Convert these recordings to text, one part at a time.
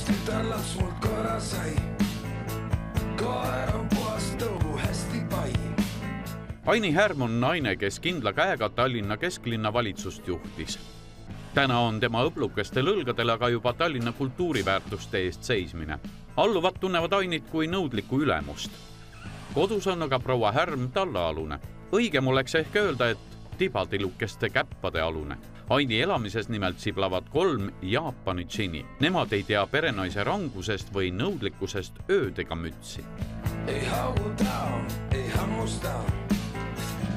tütarlaps mult korra sai. Koer on puhas tõugu hästi pai. Aini Härm on naine, kes kindla käega Tallinna kesklinna valitsust juhtis. Täna on tema õblukestel õlgadel aga juba Tallinna kultuuriväärtuste eest seismine. Alluvad tunnevad Ainit kui nõudlikku ülemust. Kodus on aga proua Härm tallaalune. Õigem oleks ehk öelda, et tibatilukeste käppade alune. Aini elamises nimelt siblavad 3 Jaapani džini. Nemad ei tea perenaise rangusest või nõudlikkusest öödega mütsi. Ei hauguta, ei hammusta,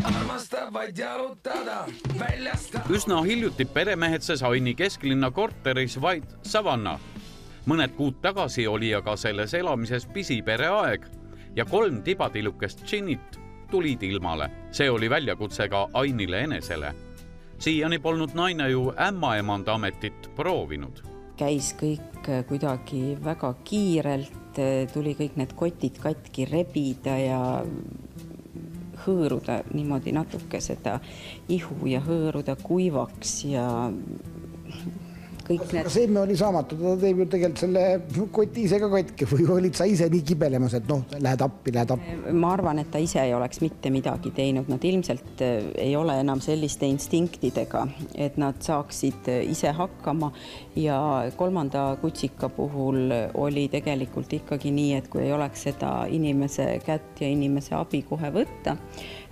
armastab vaid jalutada, väljasta. Üsna hiljuti peremehetses Aini kesklinna korteris vaid Savanna. Mõned kuud tagasi oli aga selles elamises pisipere aeg ja 3 tibatilukest džinit tulid ilmale. See oli väljakutse ka Ainile enesele. Siiani polnud naine ju ämmaemanda ametit proovinud. Käis kõik kuidagi väga kiirelt, tuli kõik need kotid katki rebida ja hõõruda niimoodi natuke seda ihu ja hõõruda kuivaks ja kõik need... Seeme oli saamatu, ta teeb ju tegelikult selle koti ise ka katki või olid sa ise nii kibelemas, et lähed appi. Ma arvan, et ta ise ei oleks mitte midagi teinud. Nad ilmselt ei ole enam selliste instinktidega, et nad saaksid ise hakkama ja 3. kutsika puhul oli tegelikult ikkagi nii, et kui ei oleks seda inimese kätt ja inimese abi kohe võtta,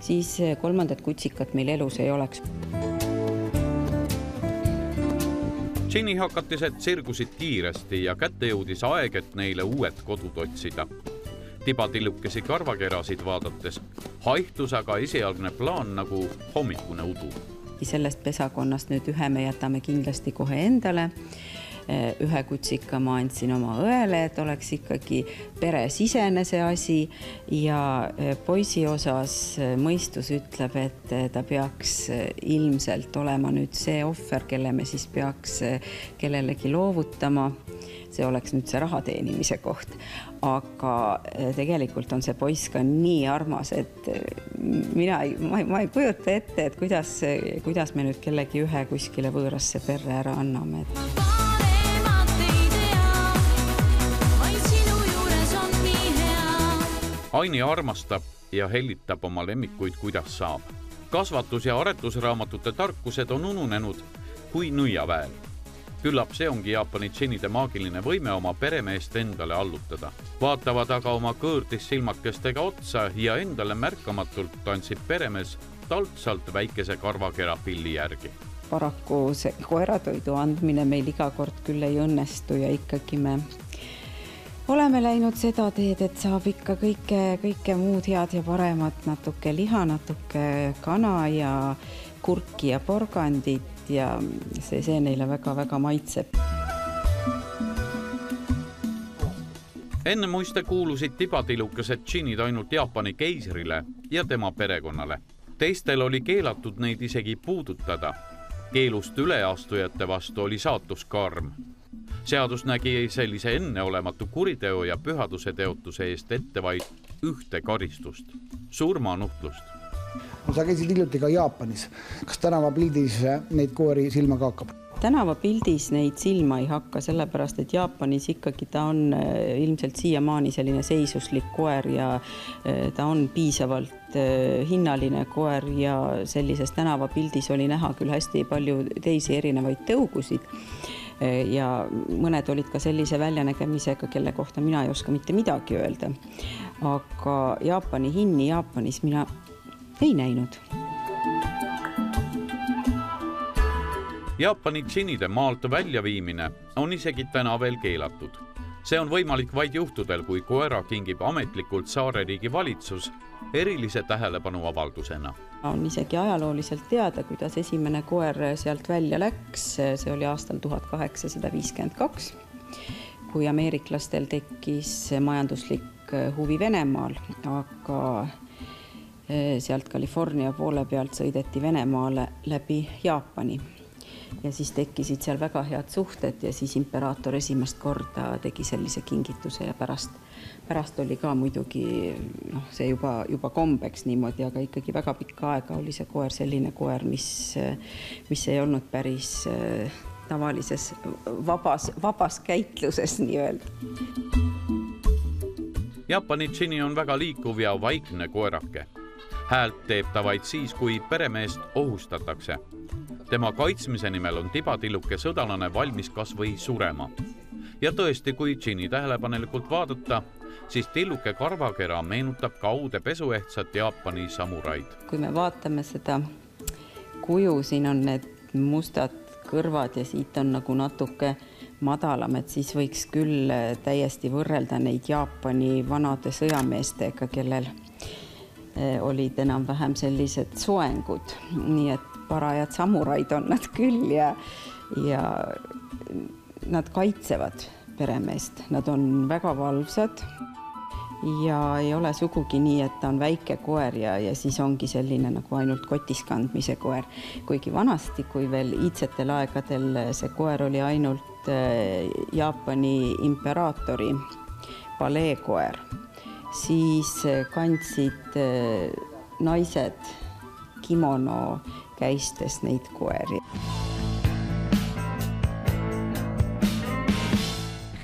siis 3. kutsikat meil elus ei oleks. Džini hakatised sirgusid kiiresti ja kätte jõudis aeg, et neile uued kodud otsida. Tibatillukesi karvakerasid vaadates haihtus aga esialgne plaan nagu hommikune udu. Sellest pesakonnast nüüd ühe me jätame kindlasti kohe endale. Ühe kutsika ma andsin oma õele, et oleks ikkagi peresisene see asi ja poisi osas mõistus ütleb, et ta peaks ilmselt olema nüüd see ohver, kelle me siis peaks kellelegi loovutama. See oleks nüüd see raha teenimise koht. Aga tegelikult on see poiss ka nii armas, et ma ei kujuta ette, et kuidas me nüüd kellegi ühe kuskile võõrasse perre ära anname. Aini armastab ja hellitab oma lemmikuid, kuidas saab. Kasvatus- ja aretusraamatute tarkused on ununenud kui nõiaväel. Küllap see ongi Jaapani džinide maagiline võime oma peremeest endale allutada. Vaatavad aga oma kõõrdis silmakestega otsa ja endale märkamatult tantsib peremees taltsalt väikese karvakera pilli järgi. Paraku see koeratoidu andmine meil iga kord küll ei õnnestu ja ikkagi me oleme läinud seda teed, et saab ikka kõike muud head ja paremat, natuke liha, natuke kana ja kurki ja porgandit ja see neile väga-väga maitseb. Enne muiste kuulusid tibatilukesed džinid ainult Jaapani keisrile ja tema perekonnale. Teistel oli keelatud neid isegi puudutada. Keelust üleastujate vastu oli saatus karm. Seadus nägi sellise enneolematu kuriteo ja pühaduse teotuse eest ette vaid ühte karistust, surmanuhtlust. Sa käisid hiljuti ka Jaapanis. Kas tänavapildis neid koeri silma ka hakkab? Tänavapildis neid silma ei hakka, sellepärast, et Jaapanis ikkagi ta on ilmselt siiamaani selline seisuslik koer ja ta on piisavalt hinnaline koer ja sellises tänavapildis oli näha küll hästi palju teisi erinevaid tõugusid. Ja mõned olid ka sellise väljanägemisega, kelle kohta mina ei oska mitte midagi öelda. Aga Jaapani hinni Jaapanis mina ei näinud. Jaapani džinide maalt väljaviimine on isegi täna veel keelatud. See on võimalik vaid juhtudel, kui koera kingib ametlikult saareriigi valitsus erilise tähelepanu avaldusena. On isegi ajalooliselt teada, kuidas esimene koer sealt välja läks. See oli aastal 1852, kui ameeriklastel tekkis majanduslik huvi Venemaal, aga sealt California poole pealt sõideti Venemaale läbi Jaapani. Ja siis tekkisid seal väga head suhted ja siis imperaator esimest korda tegi sellise kingituse ja pärast oli ka muidugi see juba kombeks niimoodi, aga ikkagi väga pikka aega oli see koer selline koer, mis ei olnud päris tavalises vabas käitluses nii-öelda. Jaapani Chini on väga liikuv ja vaikne koerake. Häält teeb ta vaid siis, kui peremeest ohustatakse. Tema kaitsmise nimel on tibatilluke sõdalane valmis kas või surema. Ja tõesti, kui Chini tähelepanelikult vaadata, siis tilluke karvakera meenutab kaude pesuehtsat Jaapani samuraid. Kui me vaatame seda kuju, siin on need mustad kõrvad ja siit on nagu natuke madalam, et siis võiks küll täiesti võrrelda neid Jaapani vanade sõjameestega, kellel olid enam-vähem sellised soengud. Nii et parajad samuraid on nad küll ja nad kaitsevad peremeest. Nad on väga valvsad ja ei ole sugugi nii, et ta on väike koer ja siis ongi selline nagu ainult kotis kandmise koer. Kuigi vanasti, kui veel iidsetel aegadel see koer oli ainult Jaapani imperaatori paleekoer, siis kandsid naised kimono käistes neid koeri.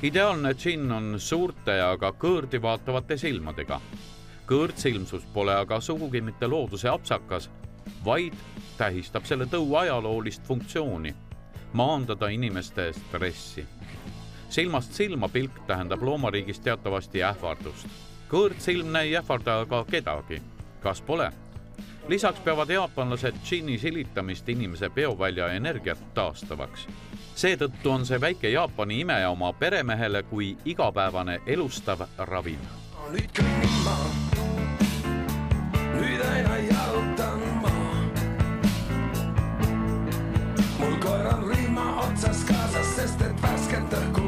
Ideaalne Chin on suurte aga kõõrdi vaatavate silmadega. Kõõrdsilmsus pole aga sugugi mitte looduse apsakas, vaid tähistab selle tõu ajaloolist funktsiooni, maandada inimeste stressi. Silmast silma pilk tähendab loomariigis teatavasti ähvardust. Kõõrdsilmne ei ähvarda aga kedagi, kas pole? Lisaks peavad jaapanlased Chini silitamist inimese peovälja energiat taastavaks. Seetõttu on see väike Jaapani imeja oma peremehele kui igapäevane elustav ravim. Nüüd kõnnin ma, nüüd aina jalutan ma. Mul koer on rihma otsas kaasas, sest et värsket õhku